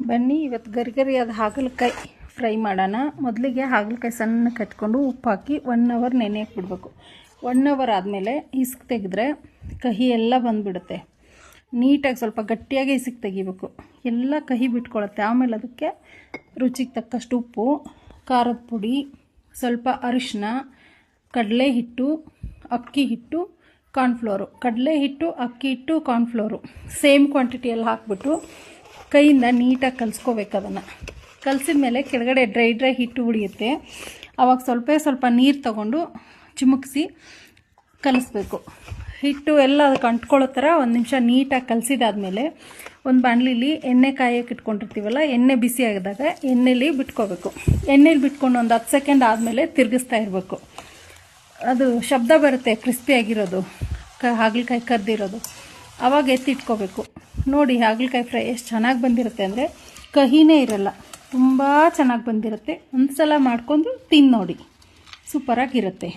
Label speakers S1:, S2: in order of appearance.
S1: ಬನ್ನಿ ಇವತ್ತು ಗರಿಗರಿಯಾದ ಹಾಗಲಕಾಯಿ ಫ್ರೈ ಮಾಡೋಣ. ಮೊದಲಿಗೆ ಹಾಗಲಕಾಯಿ ಸಣ್ಣ ಕಟ್ಕೊಂಡು ಉಪ್ಪು ಹಾಕಿ 1 ಅವರ್ ನೆನೆಯಕ್ಕೆ ಬಿಡಬೇಕು. 1 ಅವರ್ ಆದಮೇಲೆ ಇಸ್ಕ್ ತೆಗೆದ್ರೆ ಕಹಿ ಎಲ್ಲ ಬಂದುಬಿಡುತ್ತೆ. ನೀಟಾಗಿ ಸ್ವಲ್ಪ ಗಟ್ಟಿಯಾಗಿ ಇಸ್ಕ್ ತೆಗಿಬೇಕು, ಎಲ್ಲ ಕಹಿ ಬಿಟ್ಕೊಳ್ಳುತ್ತೆ. ಆಮೇಲೆ ಅದಕ್ಕೆ ರುಚಿಗೆ ತಕ್ಕಷ್ಟು ಉಪ್ಪು, ಖಾರದ ಪುಡಿ, ಸ್ವಲ್ಪ ಅರಿಶಿನ, ಕಡಲೆ ಹಿಟ್ಟು, ಅಕ್ಕಿ ಹಿಟ್ಟು, ಕಾರ್ನ್ಫ್ಲೋರು. ಕಡಲೆ ಹಿಟ್ಟು, ಅಕ್ಕಿ ಹಿಟ್ಟು, ಕಾರ್ನ್ಫ್ಲೋರು ಸೇಮ್ ಕ್ವಾಂಟಿಟಿಯಲ್ಲಿ ಹಾಕ್ಬಿಟ್ಟು ಕೈಯಿಂದ ನೀಟಾಗಿ ಕಲಿಸ್ಕೋಬೇಕು. ಅದನ್ನು ಕಲಸಿದ ಮೇಲೆ ಕೆಳಗಡೆ ಡ್ರೈ ಹಿಟ್ಟು ಉಳಿಯುತ್ತೆ. ಆವಾಗ ಸ್ವಲ್ಪ ನೀರು ತಗೊಂಡು ಚಿಮುಕಿಸಿ ಕಲಿಸ್ಬೇಕು. ಹಿಟ್ಟು ಎಲ್ಲ ಅದಕ್ಕೆ ಅಂಟ್ಕೊಳ್ಳೋ ಥರ 1 ನಿಮಿಷ ನೀಟಾಗಿ ಕಲಸಿದಾದ್ಮೇಲೆ ಒಂದು ಬಾಣಲಿಲಿ ಎಣ್ಣೆ ಕಾಯಕ್ಕೆ ಇಟ್ಕೊಂಡಿರ್ತೀವಲ್ಲ, ಎಣ್ಣೆ ಬಿಸಿ ಆಗಿದಾಗ ಎಣ್ಣೆಲಿ ಬಿಟ್ಕೋಬೇಕು. ಎಣ್ಣೆಲಿ ಬಿಟ್ಕೊಂಡು ಒಂದು 10 ಸೆಕೆಂಡ್ ಆದಮೇಲೆ ತಿರುಗಿಸ್ತಾ ಇರಬೇಕು. ಅದು ಶಬ್ದ ಬರುತ್ತೆ, ಕ್ರಿಸ್ಪಿಯಾಗಿರೋದು, ಹಾಗಲಕಾಯಿ ಕರ್ದಿರೋದು. ಆವಾಗ ಎತ್ತಿಟ್ಕೋಬೇಕು. ನೋಡಿ ಹಾಗಲಕಾಯಿ ಫ್ರೈ ಎಷ್ಟು ಚೆನ್ನಾಗಿ ಬಂದಿರುತ್ತೆ ಅಂದರೆ ಕಹಿನೇ ಇರಲ್ಲ, ತುಂಬ ಚೆನ್ನಾಗಿ ಬಂದಿರುತ್ತೆ. ಒಂದು ಸಲ ಮಾಡ್ಕೊಂಡು ತಿಂದು ನೋಡಿ, ಸೂಪರಾಗಿರುತ್ತೆ.